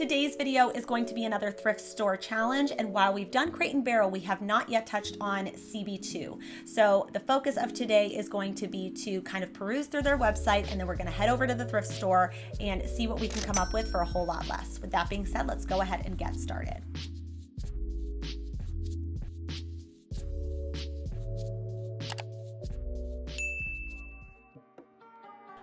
Today's video is going to be another thrift store challenge, and while we've done Crate & Barrel, we have not yet touched on CB2. So the focus of today is going to be to kind of peruse through their website, and then we're going to head over to the thrift store and see what we can come up with for a whole lot less. With that being said, let's go ahead and get started.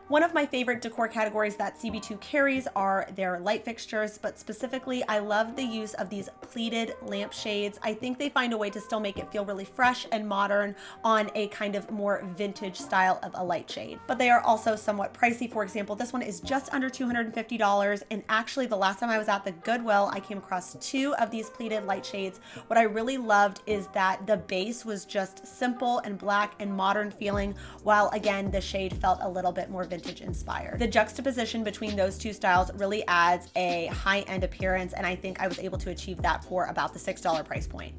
One of my favorite decor categories that CB2 carries are their light fixtures, but specifically I love the use of these pleated lampshades. I think they find a way to still make it feel really fresh and modern on a kind of more vintage style of a light shade. But they are also somewhat pricey. For example, this one is just under $250, and actually the last time I was at the Goodwill, I came across two of these pleated light shades. What I really loved is that the base was just simple and black and modern feeling, while again the shade felt a little bit more vintage inspired. The juxtaposition between those two styles really adds a high-end appearance, and I think I was able to achieve that for about the $6 price point.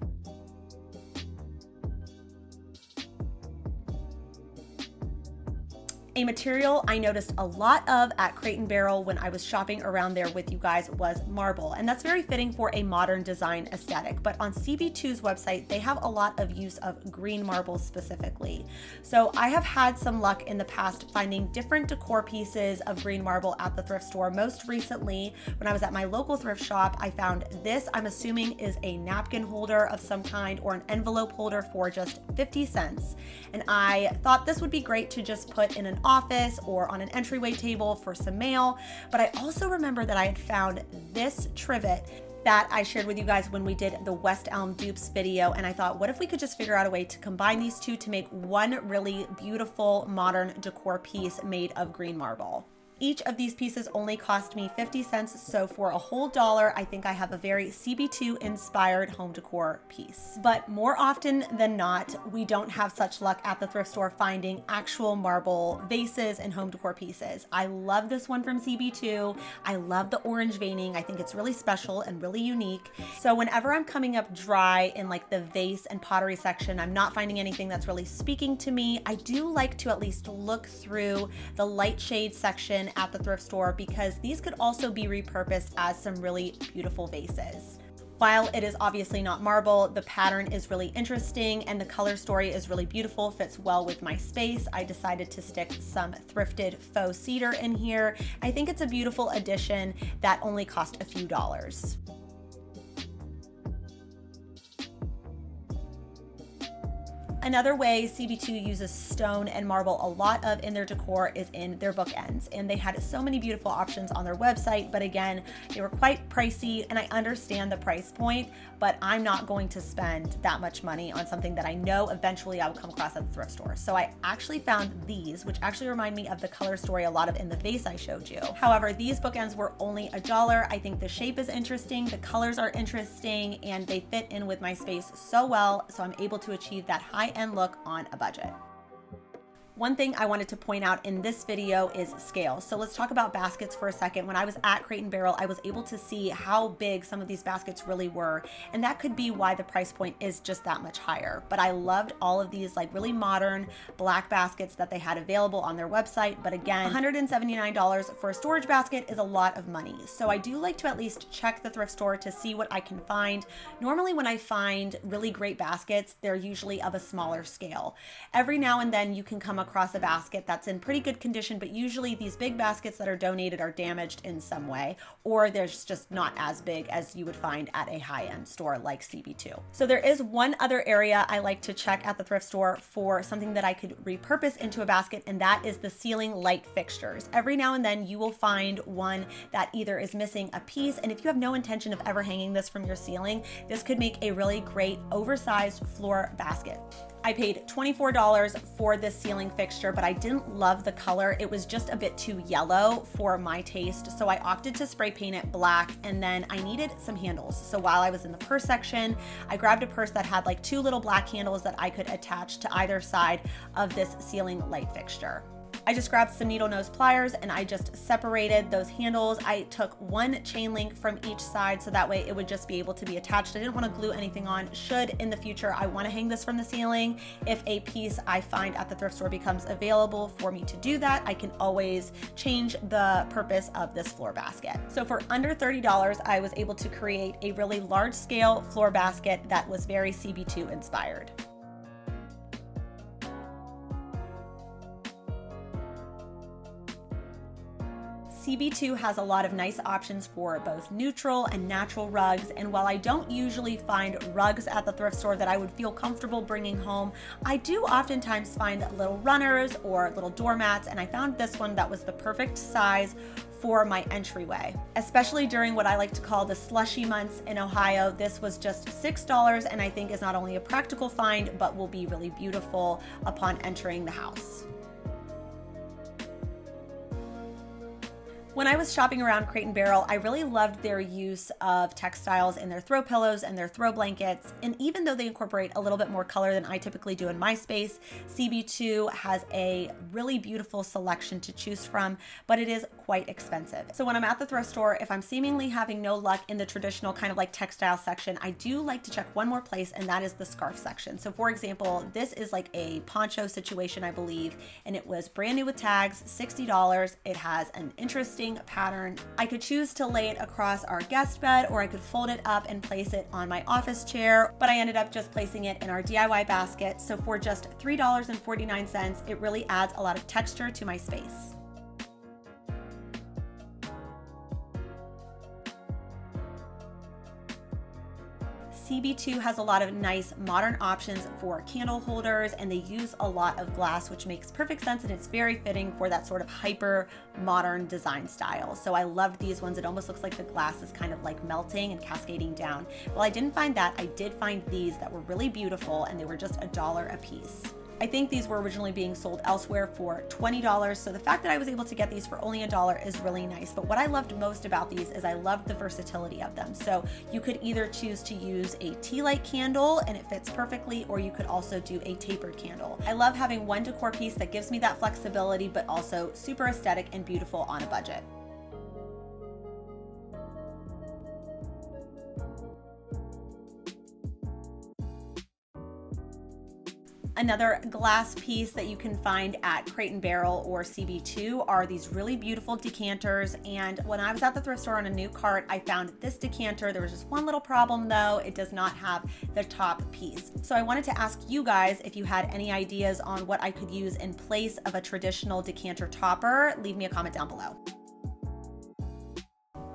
A material I noticed a lot of at Crate & Barrel when I was shopping around there with you guys was marble, and that's very fitting for a modern design aesthetic. But on CB2's website, they have a lot of use of green marble specifically. So I have had some luck in the past finding different decor pieces of green marble at the thrift store. Most recently, when I was at my local thrift shop, I found this. I'm assuming is a napkin holder of some kind or an envelope holder for just 50 cents. And I thought this would be great to just put in an office or on an entryway table for some mail. But I also remember that I had found this trivet that I shared with you guys when we did the West Elm Dupes video, and I thought, what if we could just figure out a way to combine these two to make one really beautiful modern decor piece made of green marble. Each of these pieces only cost me 50 cents, so for a whole dollar, I think I have a very CB2 inspired home decor piece. But more often than not, we don't have such luck at the thrift store finding actual marble vases and home decor pieces. I love this one from CB2. I love the orange veining. I think it's really special and really unique. So whenever I'm coming up dry in like the vase and pottery section, I'm not finding anything that's really speaking to me. I do like to at least look through the light shade section at the thrift store, because these could also be repurposed as some really beautiful vases. While it is obviously not marble, the pattern is really interesting and the color story is really beautiful, fits well with my space. I decided to stick some thrifted faux cedar in here. I think it's a beautiful addition that only cost a few dollars. Another way CB2 uses stone and marble a lot of in their decor is in their bookends, and they had so many beautiful options on their website, but again, they were quite pricey, and I understand the price point, but I'm not going to spend that much money on something that I know eventually I will come across at the thrift store. So I actually found these, which actually remind me of the color story a lot of in the vase I showed you. However, these bookends were only $1. I think the shape is interesting, the colors are interesting, and they fit in with my space so well, so I'm able to achieve that high-end look on a budget. One thing I wanted to point out in this video is scale. So let's talk about baskets for a second. When I was at Crate & Barrel, I was able to see how big some of these baskets really were, and that could be why the price point is just that much higher. But I loved all of these like really modern black baskets that they had available on their website. But again, $179 for a storage basket is a lot of money. So I do like to at least check the thrift store to see what I can find. Normally when I find really great baskets, they're usually of a smaller scale. Every now and then you can come across a basket that's in pretty good condition, but usually these big baskets that are donated are damaged in some way, or they're just not as big as you would find at a high-end store like CB2. So there is one other area I like to check at the thrift store for something that I could repurpose into a basket, and that is the ceiling light fixtures. Every now and then you will find one that either is missing a piece, and if you have no intention of ever hanging this from your ceiling, this could make a really great oversized floor basket. I paid $24 for this ceiling fixture, but I didn't love the color. It was just a bit too yellow for my taste, so I opted to spray paint it black, and then I needed some handles. So while I was in the purse section, I grabbed a purse that had like two little black handles that I could attach to either side of this ceiling light fixture. I just grabbed some needle nose pliers and I just separated those handles. I took one chain link from each side so that way it would just be able to be attached. I didn't want to glue anything on. Should in the future I want to hang this from the ceiling, if a piece I find at the thrift store becomes available for me to do that, I can always change the purpose of this floor basket. So for under $30, I was able to create a really large scale floor basket that was very CB2 inspired. CB2 has a lot of nice options for both neutral and natural rugs, and while I don't usually find rugs at the thrift store that I would feel comfortable bringing home, I do oftentimes find little runners or little doormats, and I found this one that was the perfect size for my entryway. Especially during what I like to call the slushy months in Ohio, this was just $6 and I think is not only a practical find, but will be really beautiful upon entering the house. When I was shopping around Crate & Barrel, I really loved their use of textiles in their throw pillows and their throw blankets. And even though they incorporate a little bit more color than I typically do in my space, CB2 has a really beautiful selection to choose from, but it is quite expensive. So when I'm at the thrift store, if I'm seemingly having no luck in the traditional kind of like textile section, I do like to check one more place, and that is the scarf section. So for example, this is like a poncho situation, I believe, and it was brand new with tags, $60. It has an interesting pattern. I could choose to lay it across our guest bed, or I could fold it up and place it on my office chair, but I ended up just placing it in our DIY basket. So for just $3.49, it really adds a lot of texture to my space. CB2 has a lot of nice modern options for candle holders, and they use a lot of glass, which makes perfect sense, and it's very fitting for that sort of hyper modern design style. So I love these ones. It almost looks like the glass is kind of like melting and cascading down. Well, I didn't find that. I did find these that were really beautiful, and they were just $1 a piece. I think these were originally being sold elsewhere for $20, so the fact that I was able to get these for only $1 is really nice. But what I loved most about these is I loved the versatility of them. So you could either choose to use a tea light candle and it fits perfectly, or you could also do a tapered candle. I love having one decor piece that gives me that flexibility, but also super aesthetic and beautiful on a budget. Another glass piece that you can find at Crate & Barrel or CB2 are these really beautiful decanters. And when I was at the thrift store on a new cart, I found this decanter. There was just one little problem though. It does not have the top piece. So I wanted to ask you guys if you had any ideas on what I could use in place of a traditional decanter topper. Leave me a comment down below.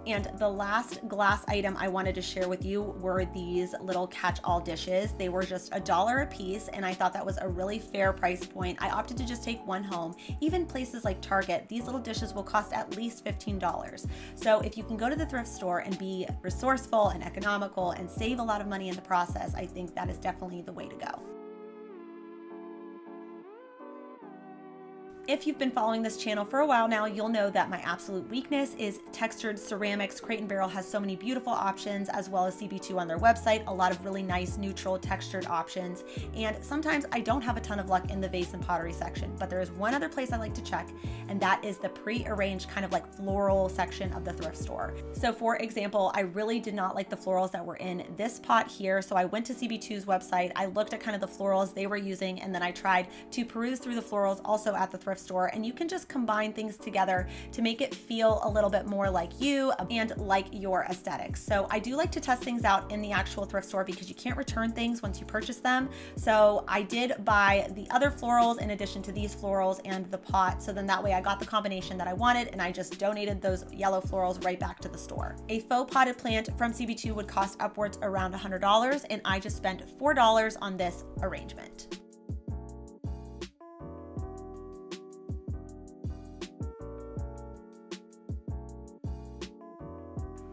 And the last glass item I wanted to share with you were these little catch-all dishes. They were just $1 a piece, and I thought that was a really fair price point. I opted to just take one home. Even places like Target, these little dishes will cost at least $15. So if you can go to the thrift store and be resourceful and economical and save a lot of money in the process, I think that is definitely the way to go. If you've been following this channel for a while now, you'll know that my absolute weakness is textured ceramics. Crate & Barrel has so many beautiful options, as well as CB2 on their website, a lot of really nice neutral textured options. And sometimes I don't have a ton of luck in the vase and pottery section, but there is one other place I like to check, and that is the pre-arranged kind of like floral section of the thrift store. So for example, I really did not like the florals that were in this pot here. So I went to CB2's website, I looked at kind of the florals they were using, and then I tried to peruse through the florals also at the thrift store, and you can just combine things together to make it feel a little bit more like you and like your aesthetics. So I do like to test things out in the actual thrift store because you can't return things once you purchase them. So I did buy the other florals in addition to these florals and the pot, so then that way I got the combination that I wanted, and I just donated those yellow florals right back to the store. A faux potted plant from CB2 would cost upwards around $100, and I just spent $4 on this arrangement.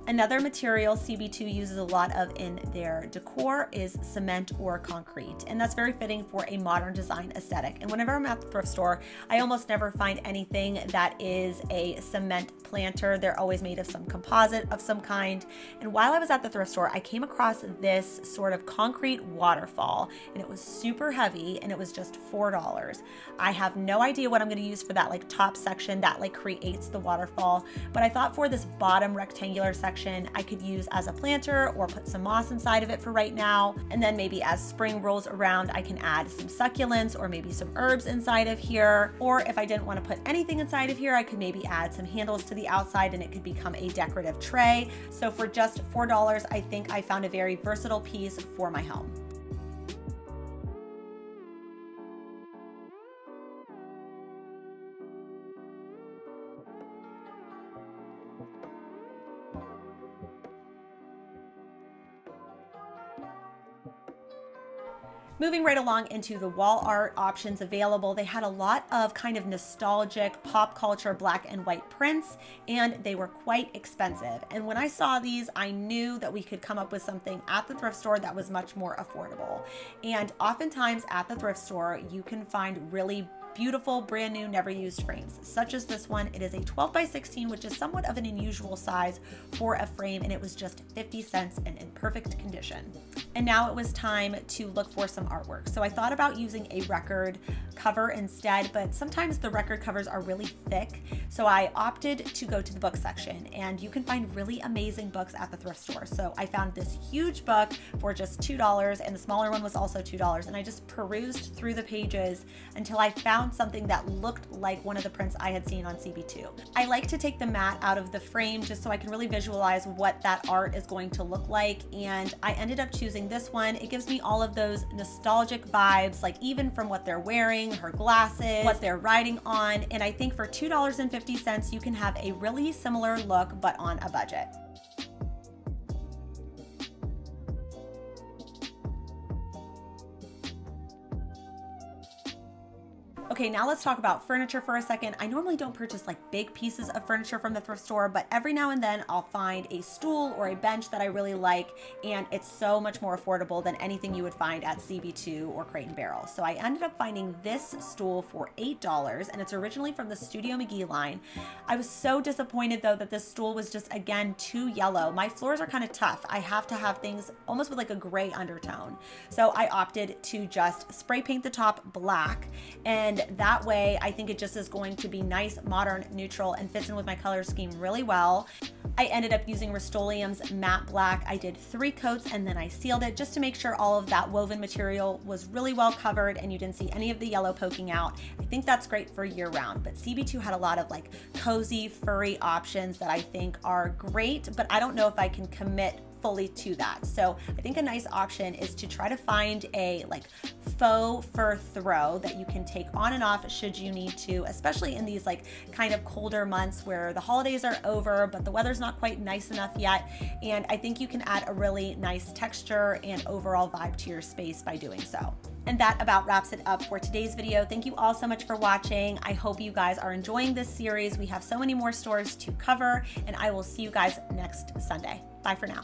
Another material CB2 uses a lot of in their decor is cement or concrete, and that's very fitting for a modern design aesthetic. And whenever I'm at the thrift store, I almost never find anything that is a cement planter. They're always made of some composite of some kind. And while I was at the thrift store, I came across this sort of concrete waterfall, and it was super heavy, and it was just $4. I have no idea what I'm going to use for that like top section that like creates the waterfall, but I thought for this bottom rectangular section I could use as a planter or put some moss inside of it for right now. And then maybe as spring rolls around, I can add some succulents or maybe some herbs inside of here. Or if I didn't want to put anything inside of here, I could maybe add some handles to the outside and it could become a decorative tray. So for just $4, I think I found a very versatile piece for my home. Moving right along into the wall art options available, they had a lot of kind of nostalgic pop culture black and white prints, and they were quite expensive. And when I saw these, I knew that we could come up with something at the thrift store that was much more affordable. And oftentimes at the thrift store, you can find really beautiful, brand new, never used frames, such as this one. It is a 12 by 16, which is somewhat of an unusual size for a frame, and it was just 50 cents and in perfect condition. And now it was time to look for some artwork. So I thought about using a record cover instead, but sometimes the record covers are really thick. So I opted to go to the book section, and you can find really amazing books at the thrift store. So I found this huge book for just $2, and the smaller one was also $2. And I just perused through the pages until I found something that looked like one of the prints I had seen on CB2. I like to take the mat out of the frame just so I can really visualize what that art is going to look like, and I ended up choosing this one. It gives me all of those nostalgic vibes, like even from what they're wearing, her glasses, what they're riding on, and I think for $2.50 you can have a really similar look but on a budget. Okay, now let's talk about furniture for a second. I normally don't purchase like big pieces of furniture from the thrift store, but every now and then I'll find a stool or a bench that I really like, and it's so much more affordable than anything you would find at CB2 or Crate & Barrel. So I ended up finding this stool for $8, and it's originally from the Studio McGee line. I was so disappointed though that this stool was just, again, too yellow. My floors are kind of tough. I have to have things almost with like a gray undertone. So I opted to just spray paint the top black, and that way I think it just is going to be nice, modern, neutral, and fits in with my color scheme really well. I ended up using Rust-Oleum's matte black. I did 3 coats and then I sealed it just to make sure all of that woven material was really well covered and you didn't see any of the yellow poking out. I think that's great for year round, but CB2 had a lot of like cozy, furry options that I think are great, but I don't know if I can commit fully to that. So I think a nice option is to try to find a like faux fur throw that you can take on and off should you need to, especially in these like kind of colder months where the holidays are over but the weather's not quite nice enough yet. And I think you can add a really nice texture and overall vibe to your space by doing so. And that about wraps it up for today's video. Thank you all so much for watching. I hope you guys are enjoying this series. We have so many more stores to cover, and I will see you guys next Sunday. Bye for now.